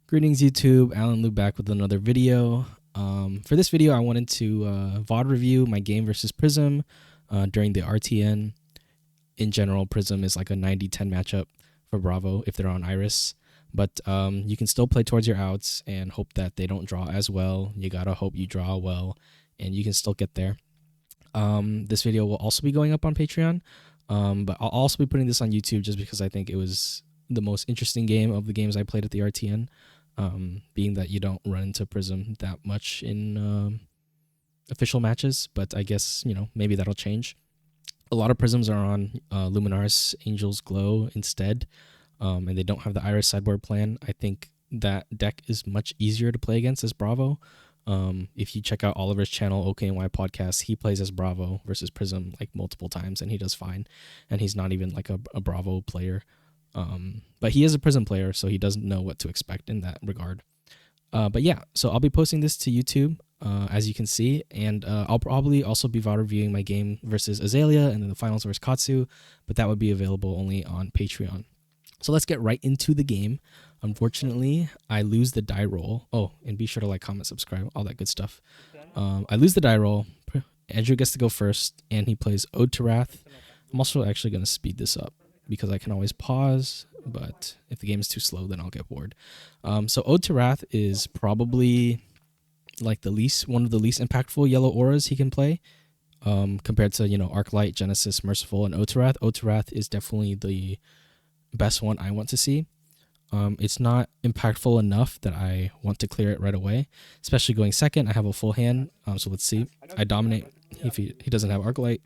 Greetings YouTube, Alan Liu back with another video. For this video I wanted to VOD review my game versus Prism during the RTN. In general, Prism is like a 90-10 matchup for Bravo if they're on Iris. But you can still play towards your outs and hope that they don't draw as well. You gotta hope you draw well and you can still get there. This video will also be going up on Patreon, but I'll also be putting this on YouTube just because I think it was the most interesting game of the games I played at the RTN. Being that you don't run into Prism that much in official matches, but I guess, you know, maybe that'll change. A lot of Prisms are on Luminaris Angel's Glow instead, and they don't have the Iris sideboard plan. I think that deck is much easier to play against as Bravo. If you check out Oliver's channel, OKNY Podcast, he plays as Bravo versus Prism like multiple times, and he does fine. And he's not even like a Bravo player. But he is a Prism player, so he doesn't know what to expect in that regard. But yeah, so I'll be posting this to YouTube, as you can see, and I'll probably also be VOD reviewing my game versus Azalea and then the finals versus Katsu, but that would be available only on Patreon. So let's get right into the game. Unfortunately, I lose the die roll. Oh, and be sure to like, comment, subscribe, all that good stuff. I lose the die roll. Andrew gets to go first, and he plays Ode to Wrath. I'm also actually going to speed this up, because I can always pause, but if the game is too slow, then I'll get bored. So Ode to Wrath is probably like one of the least impactful yellow auras he can play, compared to, you know, Arclight, Genesis, Merciful, and Ode to Wrath. Ode to Wrath is definitely the best one I want to see. It's not impactful enough that I want to clear it right away, especially going second. I have a full hand, so let's see. I dominate if he doesn't have Arclight,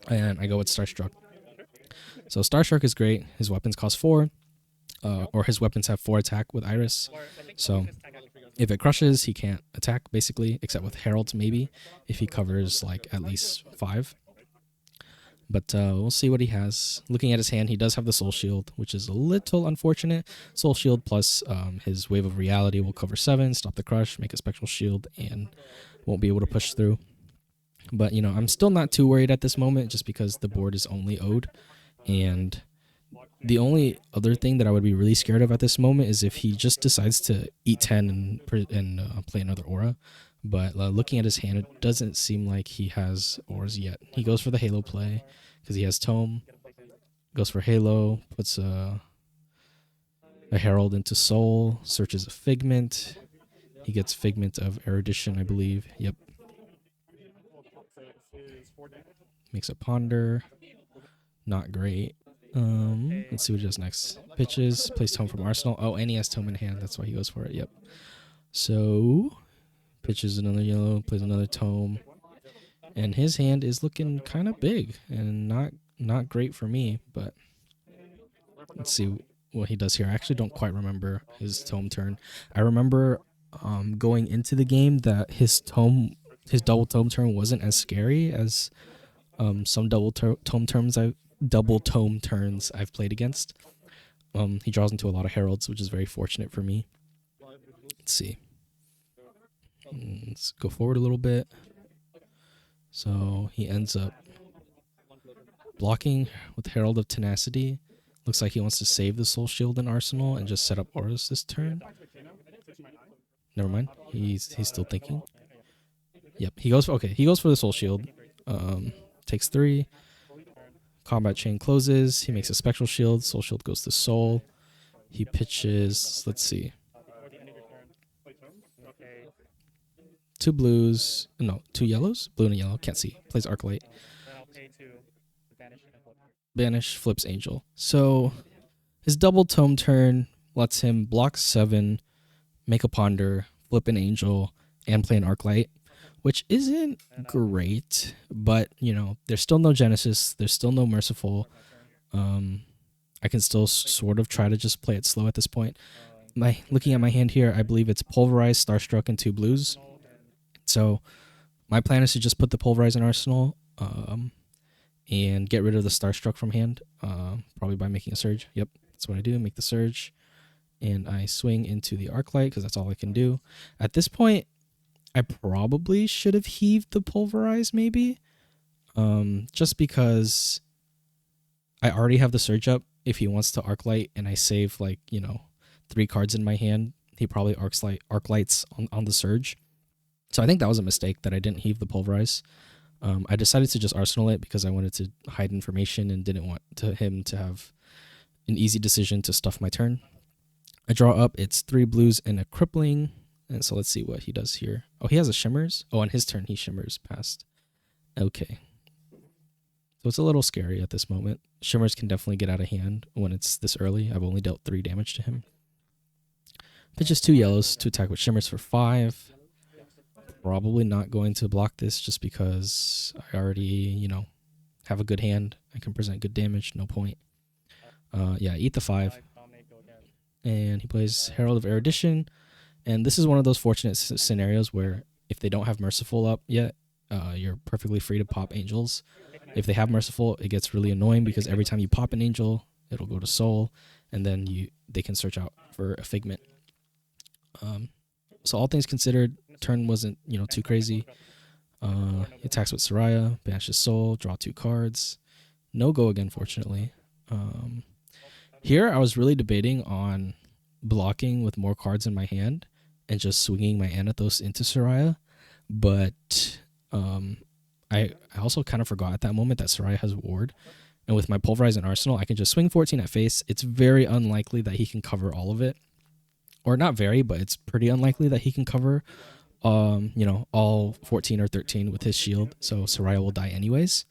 and I go with Starstruck. So Starstruck is great. His weapons cost 4, or his weapons have 4 attack with Iris. So if it crushes, he can't attack basically, except with Herald maybe, if he covers like at least 5. But we'll see what he has. Looking at his hand, he does have the Soul Shield, which is a little unfortunate. Soul Shield plus his Wave of Reality will cover 7, stop the crush, make a Spectral Shield, and won't be able to push through. But, you know, I'm still not too worried at this moment, just because the board is only Ode. And the only other thing that I would be really scared of at this moment is if he just decides to eat 10 and play another aura. But looking at his hand, it doesn't seem like he has auras yet. He goes for the Halo play because he has Tome. Goes for Halo, puts a Herald into Soul, searches a Figment. He gets Figment of Erudition, I believe. Yep. Makes a Ponder. Not great. Let's see what he does next. Pitches, plays Tome from Arsenal. Oh, and he has Tome in hand. That's why he goes for it. Yep. So pitches another yellow, plays another Tome, and his hand is looking kind of big and not great for me. But let's see what he does here. I actually don't quite remember his Tome turn. I remember going into the game that his double Tome turn wasn't as scary as some double Tome turns I've played against. He draws into a lot of Heralds, which is very fortunate for me. Let's see. Let's go forward a little bit. So he ends up blocking with Herald of Tenacity. Looks like he wants to save the Soul Shield in Arsenal and just set up auras this turn. Never mind. He's still thinking. Yep. He goes for the Soul Shield. Takes 3. Combat chain closes. He makes a Spectral Shield. Soul Shield goes to Soul. He pitches, let's see, 2 blues. No, 2 yellows? Blue and yellow. Can't see. Plays Arclight. Banish, flips Angel. So his double Tome turn lets him block 7, make a Ponder, flip an Angel, and play an Arclight, which isn't great, but, you know, there's still no Genesis, there's still no Merciful. I can still sort of try to just play it slow at this point. Looking at my hand here, I believe it's Pulverize, Starstruck, and 2 blues. So my plan is to just put the Pulverize in Arsenal, and get rid of the Starstruck from hand, probably by making a Surge. Yep, that's what I do, make the Surge, and I swing into the Arclight because that's all I can do. At this point, I probably should have heaved the Pulverize maybe, just because I already have the Surge up if he wants to Arclight and I save, like, you know, 3 cards in my hand. he probably arc lights on the surge. So I think that was a mistake that I didn't heave the Pulverize. I decided to just arsenal it because I wanted to hide information and didn't want him to have an easy decision to stuff my turn. I draw up, it's 3 blues and a crippling. And so let's see what he does here. Oh, he has a shimmers. Oh, on his turn, he shimmers past. Okay. So it's a little scary at this moment. Shimmers can definitely get out of hand when it's this early. I've only dealt 3 damage to him. Pitches 2 yellows to attack with shimmers for 5. Probably not going to block this just because I already, have a good hand. I can present good damage, no point. Yeah, eat the 5. And he plays Herald of Erudition. And this is one of those fortunate scenarios where if they don't have Merciful up yet, you're perfectly free to pop Angels. If they have Merciful, it gets really annoying because every time you pop an Angel, it'll go to Soul, and then they can search out for a Figment. So all things considered, turn wasn't too crazy. He attacks with Soraya, banishes Soul, draw 2 cards. No go again, fortunately. Here I was really debating on blocking with more cards in my hand and just swinging my Anathos into Soraya, but I also kind of forgot at that moment that Soraya has Ward, and with my Pulverize and Arsenal, I can just swing 14 at face. It's very unlikely that he can cover all of it, or not very, but it's pretty unlikely that he can cover all 14 or 13 with his shield, so Soraya will die anyways.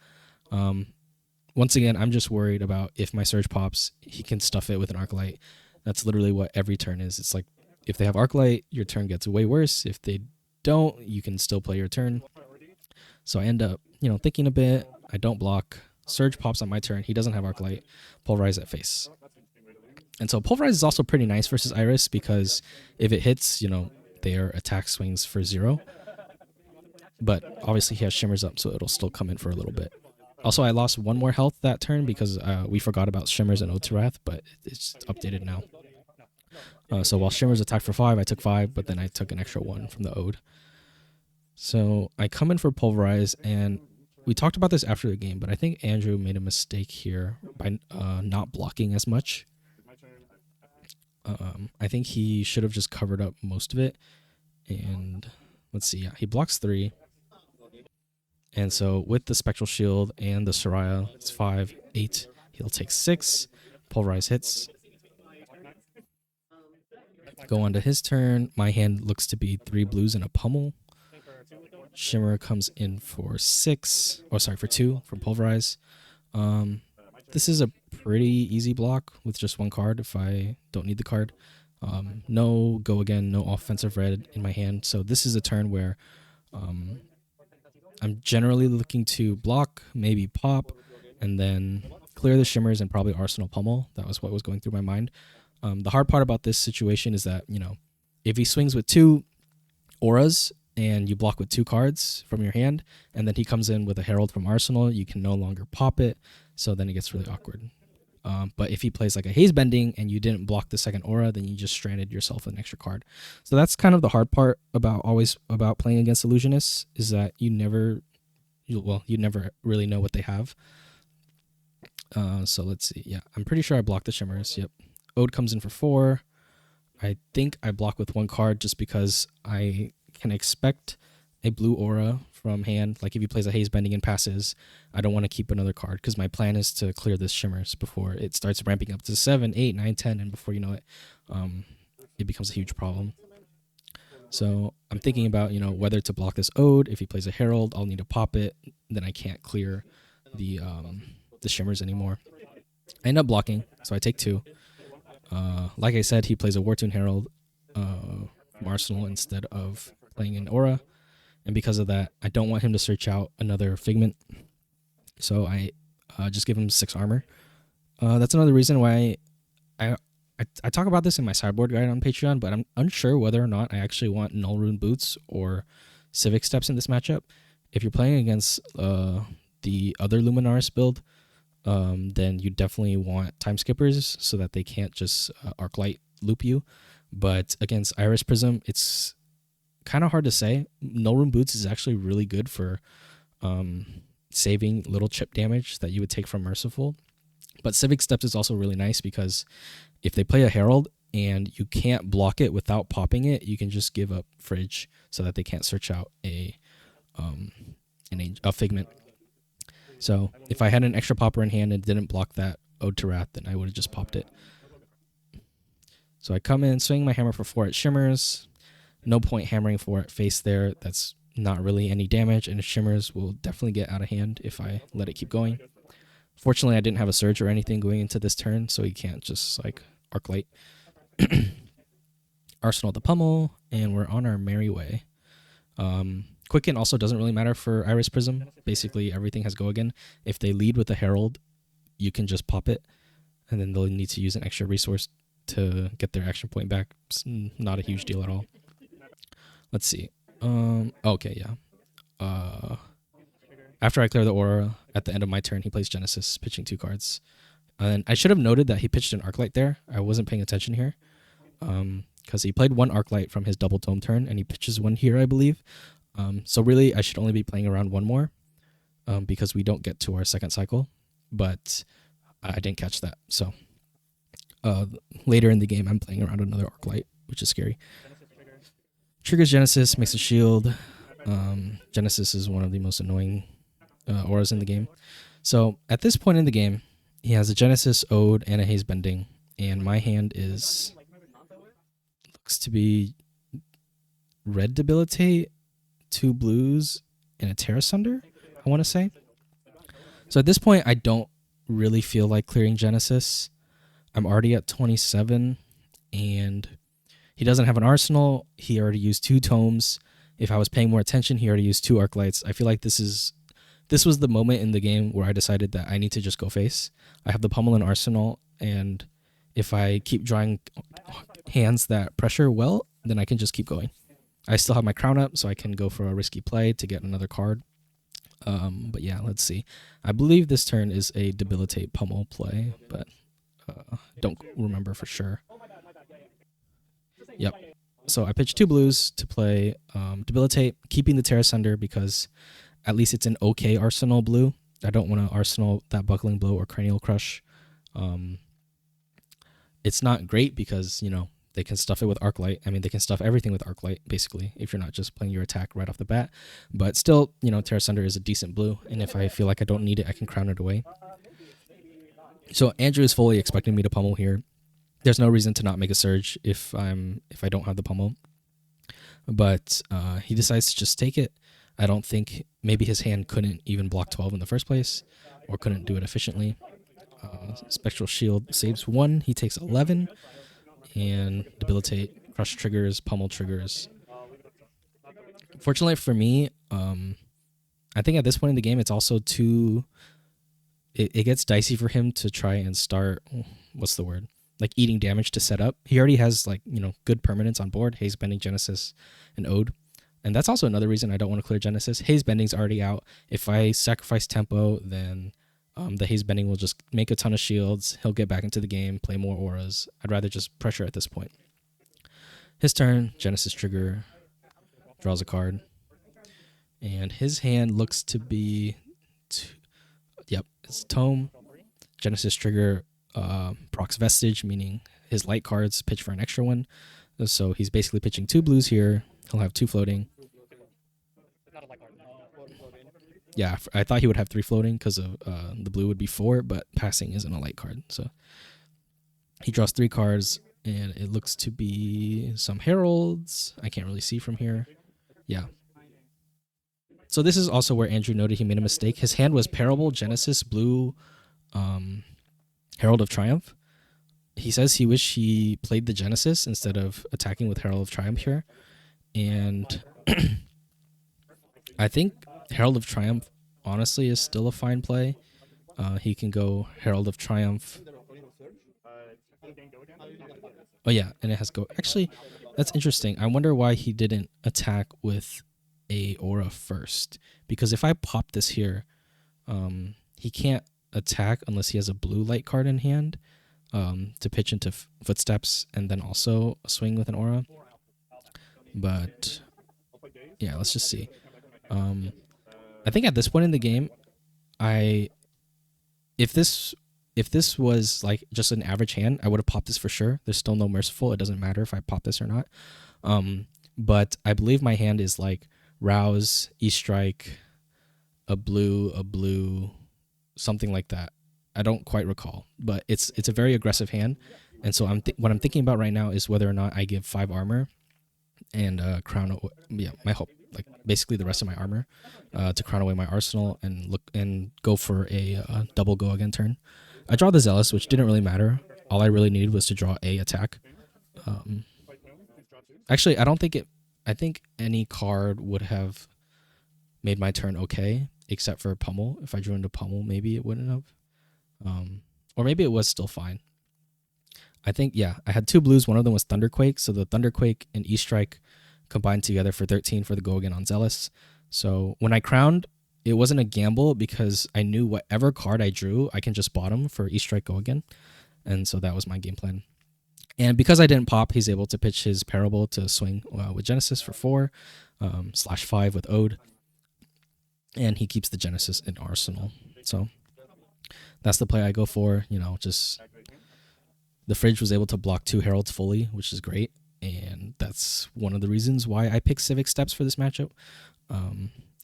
Once again, I'm just worried about if my Surge pops, he can stuff it with an Arclight. That's literally what every turn is. It's like, if they have Arclight, your turn gets way worse. If they don't, you can still play your turn. So I end up, thinking a bit. I don't block. Surge pops on my turn. He doesn't have Arclight. Pulverize at face. And so Pulverize is also pretty nice versus Iris because if it hits, their attack swings for 0. But obviously he has Shimmers up, so it'll still come in for a little bit. Also, I lost 1 more health that turn because we forgot about Shimmers and Ode to Wrath, but it's updated now. So while Shimmers attacked for 5, I took 5, but then I took an extra 1 from the Ode. So I come in for Pulverize, and we talked about this after the game, but I think Andrew made a mistake here by not blocking as much. I think he should have just covered up most of it. And let's see, yeah, he blocks 3. And so with the Spectral Shield and the Soraya, it's 5, 8. He'll take 6. Pulverize hits. Go on to his turn. My hand looks to be 3 blues and a pummel. Shimmer comes in for 6. Oh, sorry, for 2 from Pulverize. This is a pretty easy block with just 1 card if I don't need the card. No go again, no offensive red in my hand. So this is a turn where I'm generally looking to block, maybe pop, and then clear the Shimmers and probably Arsenal Pummel. That was what was going through my mind. The hard part about this situation is that, if he swings with 2 auras and you block with 2 cards from your hand, and then he comes in with a Herald from Arsenal, you can no longer pop it, so then it gets really awkward. But if he plays like a Haze Bending and you didn't block the second aura, then you just stranded yourself an extra card. So that's kind of the hard part about playing against Illusionists, is that you never really know what they have. So let's see. Yeah, I'm pretty sure I blocked the Shimmers. Yep. Ode comes in for 4. I think I block with 1 card just because I can expect a blue aura from hand. Like if he plays a Haze Bending and passes, I don't want to keep another card because my plan is to clear this Shimmers before it starts ramping up to 7, 8, 9, 10, and before you know it, it becomes a huge problem. So I'm thinking about, whether to block this Ode. If he plays a Herald, I'll need to pop it. Then I can't clear the Shimmers anymore. I end up blocking, so I take 2. Like I said, he plays a Wartune Herald from Arsenal instead of playing an Aura. And because of that, I don't want him to search out another Figment. So I just give him 6 armor. That's another reason why I talk about this in my sideboard guide on Patreon, but I'm unsure whether or not I actually want Null Rune Boots or Civic Steps in this matchup. If you're playing against the other Luminaris build, then you definitely want Time Skippers so that they can't just Arclight loop you. But against Iris Prism, it's kind of hard to say. Null Rune Boots is actually really good for saving little chip damage that you would take from Merciful. But Civic Steps is also really nice because if they play a Herald and you can't block it without popping it, you can just give up Fridge so that they can't search out a Figment. So if I had an extra popper in hand and didn't block that Ode to Wrath, then I would have just popped it. So I come in, swing my hammer for 4 at Shimmers. No point hammering 4 at face there. That's not really any damage, and Shimmers will definitely get out of hand if I let it keep going. Fortunately, I didn't have a Surge or anything going into this turn, so he can't just like Arc Light. Arsenal the Pummel, and we're on our merry way. Quicken also doesn't really matter for Iris Prism. Basically, everything has go again. If they lead with a Herald, you can just pop it, and then they'll need to use an extra resource to get their action point back. It's not a huge deal at all. Let's see. Okay, yeah. After I clear the aura, at the end of my turn, he plays Genesis, pitching 2 cards. And I should have noted that he pitched an Arclight there. I wasn't paying attention here. Because he played 1 Arclight from his double tome turn, and he pitches 1 here, I believe. So really, I should only be playing around 1 more, because we don't get to our second cycle. But I didn't catch that. So later in the game, I'm playing around another Arclight, which is scary. Triggers Genesis, makes a shield. Genesis is one of the most annoying auras in the game. So at this point in the game, he has a Genesis, Ode, and a Haze Bending, and my hand looks to be Red Debilitate, 2 blues, and a Terra Sunder, I want to say. So at this point, I don't really feel like clearing Genesis. I'm already at 27, and he doesn't have an Arsenal. He already used 2 tomes. If I was paying more attention, he already used 2 Arclights. I feel like this was the moment in the game where I decided that I need to just go face. I have the Pummel and Arsenal, and if I keep drawing hands that pressure well, then I can just keep going. I still have my crown up, so I can go for a risky play to get another card. But yeah, let's see. I believe this turn is a Debilitate Pummel play, but don't remember for sure. Yep. So I pitched 2 blues to play Debilitate, keeping the Terra Sunder because at least it's an okay Arsenal blue. I don't want to Arsenal that Buckling Blow or Cranial Crush. It's not great because, they can stuff it with Arclight. I mean, they can stuff everything with Arclight, basically, if you're not just playing your attack right off the bat. But still, Terra Sunder is a decent blue, and if I feel like I don't need it, I can crown it away. So Andrew is fully expecting me to pummel here. There's no reason to not make a Surge if I don't have the pummel. But he decides to just take it. I don't think maybe his hand couldn't even block 12 in the first place, or couldn't do it efficiently. Spectral Shield saves 1. He takes 11. And Debilitate, Crush triggers, Pummel triggers. Fortunately for me, I think at this point in the game, it's also too... It gets dicey for him to try and start... What's the word? Like eating damage to set up. He already has good permanents on board. Haze Bending, Genesis, and Ode. And that's also another reason I don't want to clear Genesis. Haze Bending's already out. If I sacrifice tempo, then the Haze Bending will just make a ton of shields. He'll get back into the game, play more auras. I'd rather just pressure at this point. His turn, Genesis trigger, draws a card. And his hand looks to be... it's Tome, Genesis trigger, procs Vestige, meaning his light cards pitch for an extra one. So he's basically pitching 2 blues here. He'll have 2 floating. Yeah, I thought he would have 3 floating because of the blue would be 4, but passing isn't a light card. So he draws 3 cards, and it looks to be some heralds. I can't really see from here. Yeah. So this is also where Andrew noted he made a mistake. His hand was Parable, Genesis, Blue, Herald of Triumph. He says he wished he played the Genesis instead of attacking with Herald of Triumph here. And I think Herald of Triumph, honestly, is still a fine play. He can go Herald of Triumph. Oh, yeah, and it has go. Actually, that's interesting. I wonder why he didn't attack with a aura first. Because if I pop this here, he can't attack unless he has a blue light card in hand to pitch into Footsteps and then also swing with an aura. But yeah, let's just see. I think at this point in the game, if if this was like just an average hand, I would have popped this for sure. There's still no merciful. It doesn't matter if I pop this or not. But I believe my hand is like Rouse, E-Strike, a blue, something like that. I don't quite recall, but it's a very aggressive hand. And so what I'm thinking about right now is whether or not I give 5 armor and crown, my hope, like basically the rest of my armor, to crown away my arsenal and go for a double go again turn. I draw the Zealous, which didn't really matter. All I really needed was to draw a attack. Actually, I think any card would have made my turn okay, except for Pummel. If I drew into Pummel, maybe it wouldn't have. Or maybe it was still fine. I think, yeah, I had 2 blues. One of them was Thunderquake. So the Thunderquake and E-Strike combined together for 13 for the go again on Zealous. So when I crowned, it wasn't a gamble because I knew whatever card I drew, I can just bottom for E-Strike go again. And so that was my game plan. And because I didn't pop, he's able to pitch his Parable to swing with Genesis for 4, /5 with Ode. And he keeps the Genesis in Arsenal. So that's the play I go for. You know, just the Fridge was able to block 2 Heralds fully, which is great. And that's one of the reasons why I picked Civic Steps for this matchup.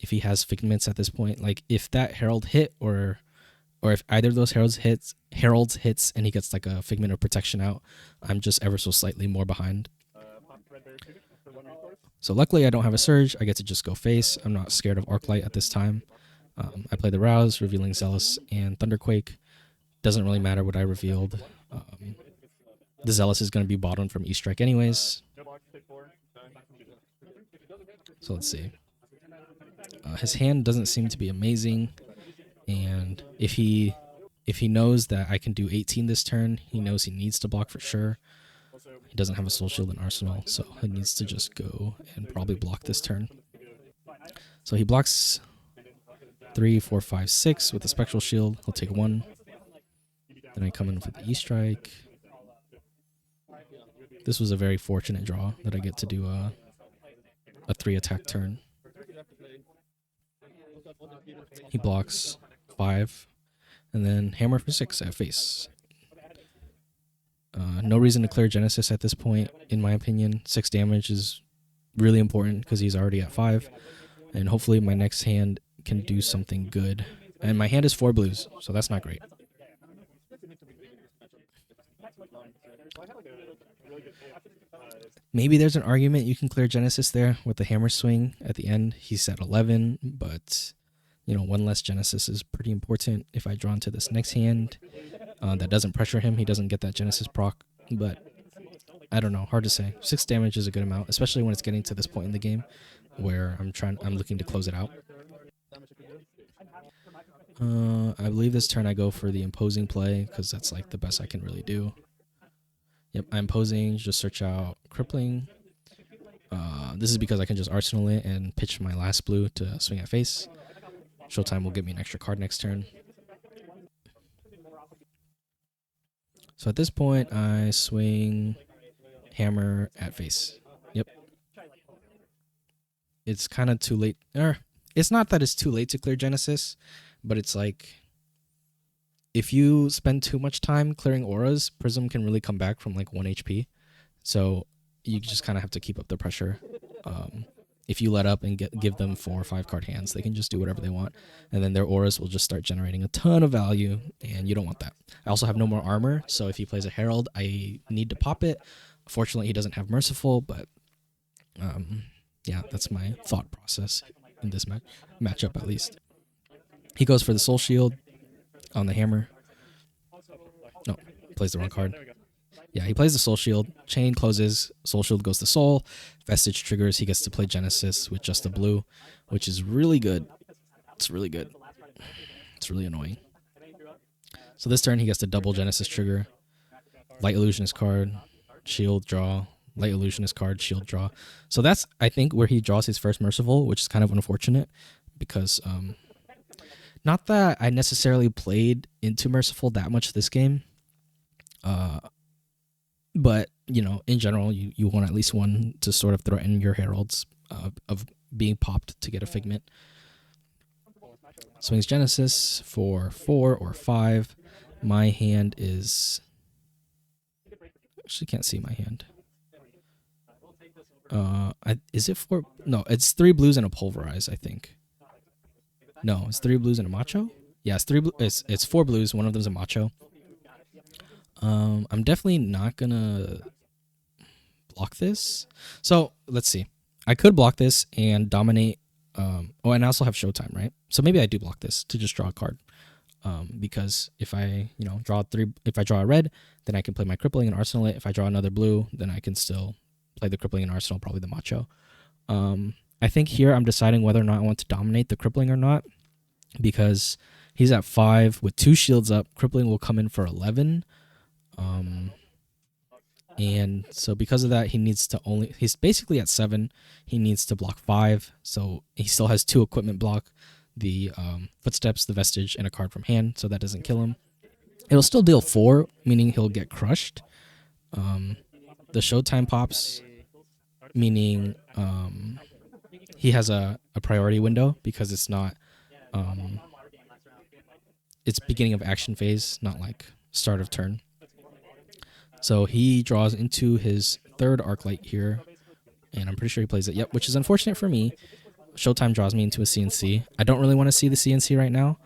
If he has Figments at this point, like if that Herald hit or if either of those Heralds hits and he gets like a Figment of Protection out, I'm just ever so slightly more behind. So luckily I don't have a Surge. I get to just go face. I'm not scared of Arclight at this time. I play the Rouse, revealing Zealous and Thunderquake. Doesn't really matter what I revealed. The Zealous is going to be bottomed from E-Strike anyways. So let's see. His hand doesn't seem to be amazing. And if he knows that I can do 18 this turn, he knows he needs to block for sure. He doesn't have a Soul Shield in Arsenal, so he needs to just go and probably block this turn. So he blocks 3, 4, 5, 6 with the Spectral Shield. He'll take 1. Then I come in for the E-Strike. This was a very fortunate draw that I get to do a 3 attack turn. He blocks 5, and then hammer for 6 at face. No reason to clear Genesis at this point, in my opinion. 6 damage is really important because he's already at 5, and hopefully my next hand can do something good. And my hand is 4 blues, so that's not great. Maybe there's an argument you can clear Genesis there with the hammer swing at the end. He's at 11, but you know, 1 less Genesis is pretty important. If I draw into this next hand, that doesn't pressure him. He doesn't get that Genesis proc, but I don't know. Hard to say. 6 damage is a good amount, especially when it's getting to this point in the game where I'm looking to close it out. I believe this turn I go for the imposing play because that's like the best I can really do. Yep, I'm imposing, just search out crippling. This is because I can just arsenal it and pitch my last blue to swing at face. Showtime will give me an extra card next turn. So at this point, I swing hammer at face. Yep. It's kind of too late. It's not that it's too late to clear Genesis, but it's like if you spend too much time clearing auras, Prism can really come back from like 1 HP. So you just kind of have to keep up the pressure. If you let up and give them 4 or 5 card hands, they can just do whatever they want. And then their auras will just start generating a ton of value, and you don't want that. I also have no more armor, so if he plays a Herald, I need to pop it. Fortunately, he doesn't have Merciful, but yeah, that's my thought process in this matchup at least. He goes for the Soul Shield on the hammer. No, plays the wrong card. Yeah, he plays the Soul Shield. Chain closes. Soul Shield goes to Soul. Vestige triggers. He gets to play Genesis with just a blue, which is really good. It's really good. It's really annoying. So this turn, he gets to double Genesis trigger. Light Illusionist card. Shield draw. Light Illusionist card. Shield draw. So that's, I think, where he draws his first Merciful, which is kind of unfortunate because not that I necessarily played into Merciful that much this game. But, you know, in general, you want at least one to sort of threaten your Heralds of being popped to get a Figment. Swings Genesis for 4 or 5. My hand is... Actually, can't see my hand. Is it 4? No, it's 3 blues and a Pulverize, I think. No, it's 3 blues and a Macho? Yeah, it's 3 it's 4 blues, one of them's a Macho. I'm definitely not gonna block this. So let's see. I could block this and dominate. Oh, and I also have Showtime, right? So maybe I do block this to just draw a card. Because if I, if I draw a red, then I can play my Crippling and Arsenal it. If I draw another blue, then I can still play the Crippling and Arsenal, probably the Macho. I think here I'm deciding whether or not I want to dominate the Crippling or not, because he's at 5 with 2 shields up. Crippling will come in for 11. And so because of that, he's basically at 7. He needs to block 5. So he still has 2 equipment block, the Footsteps, the Vestige, and a card from hand. So that doesn't kill him. It'll still deal 4, meaning he'll get crushed. The Showtime pops, meaning he has a priority window because it's not, it's beginning of action phase, not like start of turn. So he draws into his 3rd Arclight here, and I'm pretty sure he plays it. Yep, which is unfortunate for me. Showtime draws me into a CNC. I don't really want to see the CNC right now.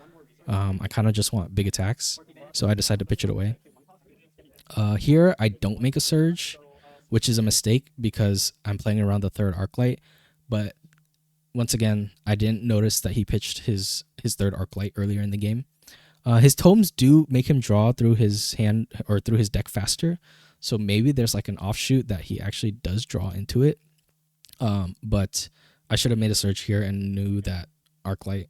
I kind of just want big attacks, so I decide to pitch it away. Here, I don't make a Surge, which is a mistake because I'm playing around the 3rd Arclight, but once again, I didn't notice that he pitched his 3rd Arclight earlier in the game. His tomes do make him draw through his hand or through his deck faster, so maybe there's like an offshoot that he actually does draw into it. But I should have made a Surge here and knew that Arclight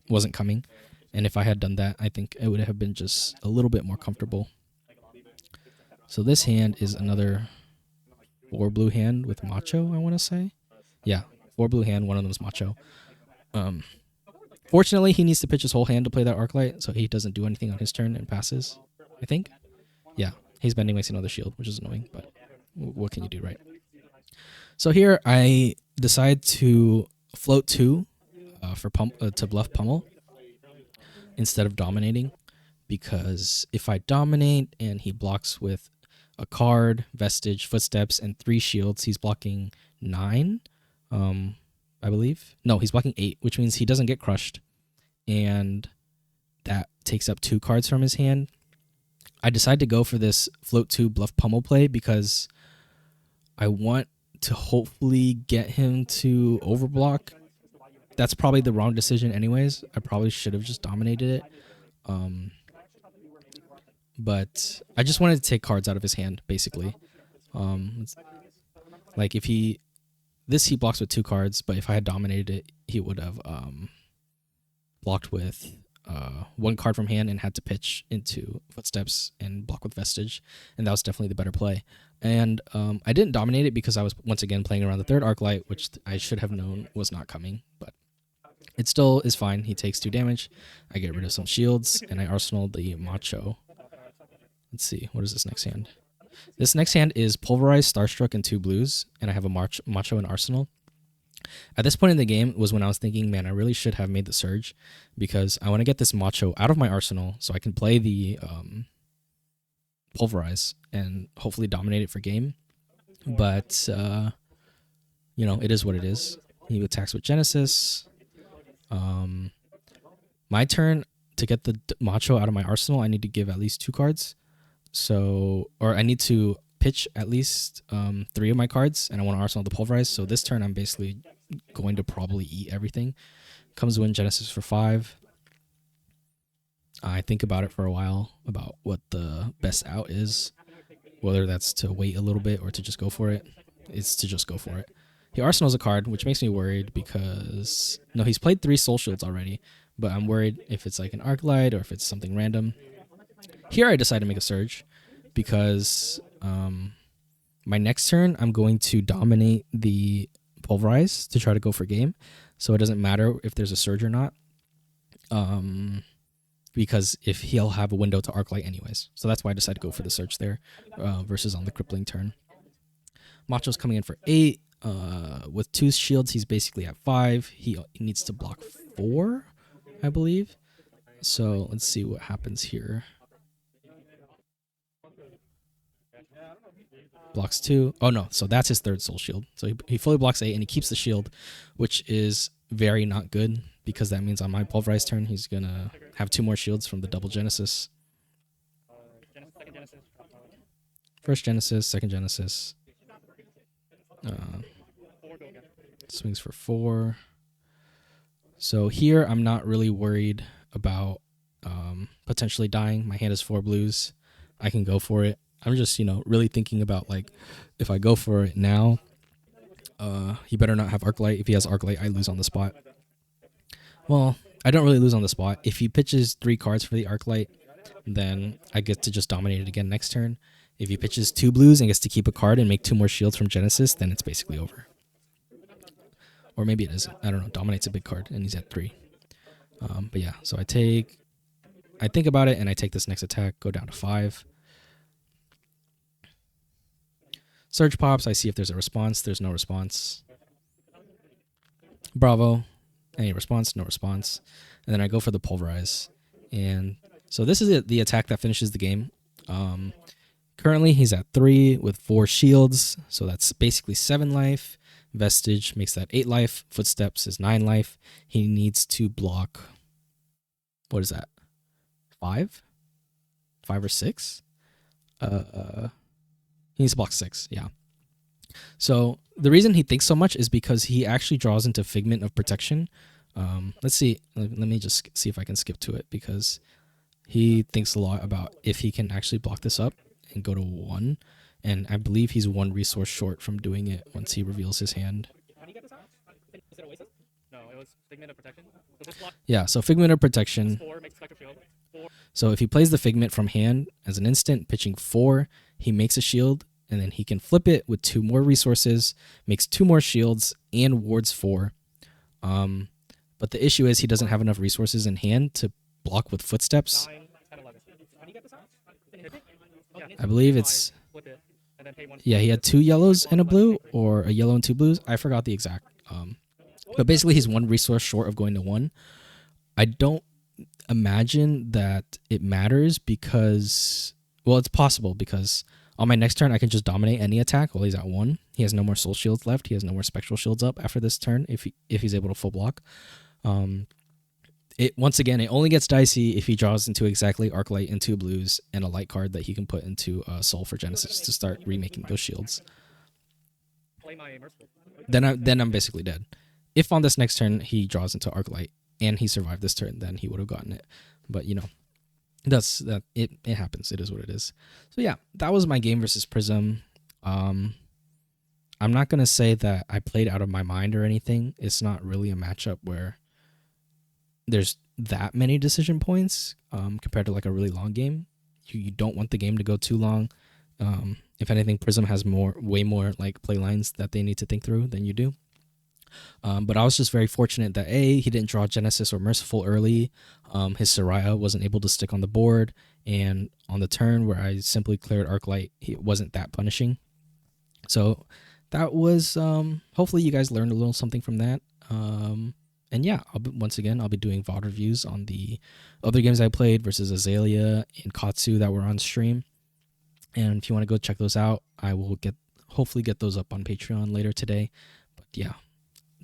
wasn't coming, and if I had done that, I think it would have been just a little bit more comfortable. So this hand is another 4 blue hand with Macho, I want to say. Yeah, 4 blue hand, one of them is Macho. Fortunately, he needs to pitch his whole hand to play that Arclight, so he doesn't do anything on his turn and passes, I think. Yeah, he's bending, wasting another shield, which is annoying, but what can you do, right? So here, I decide to float 2 to bluff Pummel instead of dominating, because if I dominate and he blocks with a card, Vestige, Footsteps, and 3 shields, he's blocking 9. I believe. No, he's blocking 8, which means he doesn't get crushed, and that takes up 2 cards from his hand. I decide to go for this float 2 bluff Pummel play because I want to hopefully get him to overblock. That's probably the wrong decision anyways. I probably should have just dominated it. But I just wanted to take cards out of his hand, basically. Like if he blocks with 2 cards, but if I had dominated it, he would have blocked with 1 card from hand and had to pitch into Footsteps and block with Vestige, and that was definitely the better play. And I didn't dominate it because I was once again playing around the 3rd Arclight, which I should have known was not coming, but it still is fine. He takes 2 damage. I get rid of some shields, and I arsenal the Macho. Let's see, what is this next hand? This next hand is Pulverize, Starstruck, and 2 blues, and I have a Macho and Arsenal. At this point in the game was when I was thinking, man, I really should have made the Surge because I want to get this Macho out of my arsenal so I can play the Pulverize and hopefully dominate it for game. But, it is what it is. He attacks with Genesis. My turn, to get the Macho out of my arsenal, I need to give at least 2 cards. Or I need to pitch at least 3 of my cards, and I want to arsenal the Pulverize. So this turn, I'm basically going to probably eat everything. Comes to win Genesis for 5. I think about it for a while, about what the best out is, whether that's to wait a little bit or to just go for it. It's to just go for it. He arsenals a card, which makes me worried because, no, he's played 3 Soul Shields already, but I'm worried if it's like an Arclight or if it's something random. Here I decide to make a Surge because my next turn I'm going to dominate the Pulverize to try to go for game. So it doesn't matter if there's a Surge or not, because if he'll have a window to Arclight anyways. So that's why I decided to go for the Surge there versus on the Crippling turn. Macho's coming in for 8. With 2 shields, he's basically at 5. He needs to block 4, I believe. So let's see what happens here. Blocks 2. Oh no, so that's his third soul shield. So he fully blocks 8 and he keeps the shield, which is very not good because that means on my Pulverize turn he's gonna have 2 more shields from the double Genesis. First Genesis, second Genesis. Swings for 4. So here I'm not really worried about potentially dying. My hand is 4 blues. I can go for it. I'm just, really thinking about, like, if I go for it now, he better not have Arclight. If he has Arclight, I lose on the spot. Well, I don't really lose on the spot. If he pitches 3 cards for the Arclight, then I get to just dominate it again next turn. If he pitches 2 blues and gets to keep a card and make 2 more shields from Genesis, then it's basically over. Or maybe it isn't. I don't know. Dominate's a big card, and he's at 3. But yeah, so I think about it, and I take this next attack, go down to 5. Surge pops. I see if there's a response. There's no response. Bravo. Any response? No response. And then I go for the Pulverize. And so this is it, the attack that finishes the game. Currently, he's at 3 with 4 shields. So that's basically 7 life. Vestige makes that 8 life. Footsteps is 9 life. He needs to block. What is that? 5? 5 or 6? He needs to block 6, yeah. So the reason he thinks so much is because he actually draws into Figment of Protection. Let's see. Let me just see if I can skip to it, because he thinks a lot about if he can actually block this up and go to 1. And I believe he's 1 resource short from doing it once he reveals his hand. Yeah, so Figment of Protection. So if he plays the Figment from hand as an instant, pitching 4, he makes a shield, and then he can flip it with 2 more resources, makes 2 more shields, and wards 4. But the issue is he doesn't have enough resources in hand to block with Footsteps. I believe it's... Yeah, he had 2 yellows and a blue, or a yellow and 2 blues. I forgot the exact. But basically, he's 1 resource short of going to 1. I don't imagine that it matters because... Well, it's possible because on my next turn, I can just dominate any attack while he's at 1. He has no more soul shields left. He has no more spectral shields up after this turn if he's able to full block. Once again, it only gets dicey if he draws into exactly Arclight and 2 blues and a light card that he can put into Soul for Genesis to start remaking those shields. Then I'm basically dead. If on this next turn he draws into Arclight and he survived this turn, then he would have gotten it. But it happens. It is what it is. So yeah, that was my game versus Prism. I'm not gonna say that I played out of my mind or anything. It's not really a matchup where there's that many decision points compared to like a really long game. You don't want the game to go too long. If anything, Prism has way more like play lines that they need to think through than you do. But I was just very fortunate that he didn't draw Genesis or Merciful early. His Soraya wasn't able to stick on the board, and on the turn where I simply cleared Arclight, it wasn't that punishing. So that was hopefully you guys learned a little something from that. And yeah, I'll be doing VOD reviews on the other games I played versus Azalea and Katsu that were on stream. And if you want to go check those out, I will hopefully get those up on Patreon later today. But yeah,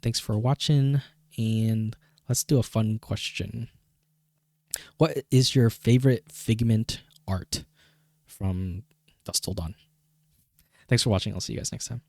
thanks for watching, and let's do a fun question. What is your favorite Figment art from Dusk Till Dawn? Thanks for watching. I'll see you guys next time.